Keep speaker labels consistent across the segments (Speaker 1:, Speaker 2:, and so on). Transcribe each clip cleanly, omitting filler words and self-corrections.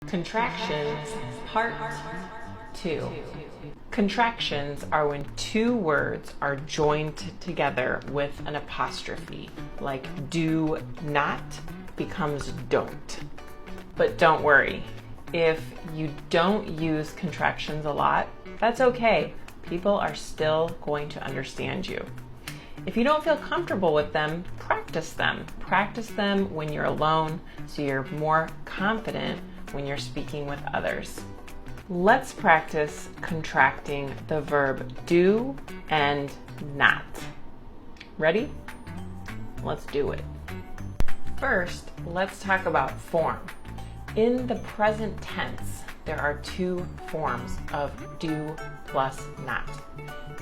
Speaker 1: Contractions, Part 2. Contractions are when two words are joined together with an apostrophe, like do not becomes don't. But don't worry, if you don't use contractions a lot, that's okay. People are still going to understand you. If you don't feel comfortable with them, practice them. Practice them when you're alone so you're more confident when you're speaking with others. Let's practice contracting the verb do and not. Ready? Let's do it. First, let's talk about form. In the present tense, there are two forms of do plus not.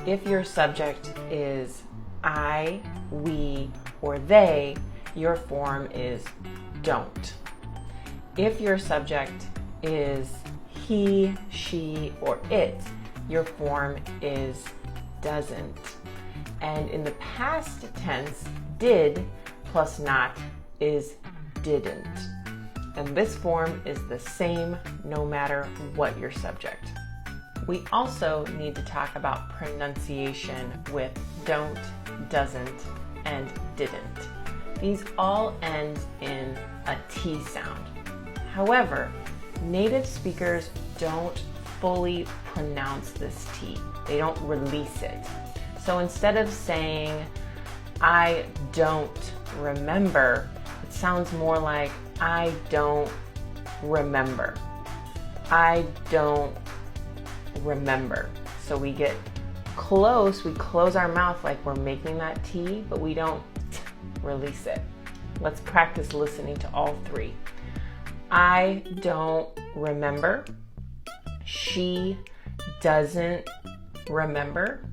Speaker 1: If your subject is I, we, or they, your form is don't. If your subject is he, she, or it, your form is doesn't. And in the past tense, did plus not is didn't. And this form is the same no matter what your subject. We also need to talk about pronunciation with don't, doesn't, and didn't. These all end in a T sound. However, native speakers don't fully pronounce this T. They don't release it. So instead of saying, I don't remember, it sounds more like, I don't remember. I don't remember. So we get close, we close our mouth like we're making that T, but we don't release it. Let's practice listening to all three. I don't remember. She doesn't remember.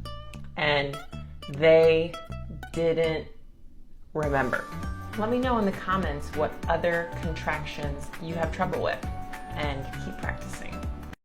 Speaker 1: And they didn't remember. Let me know in the comments what other contractions you have trouble with, and keep practicing.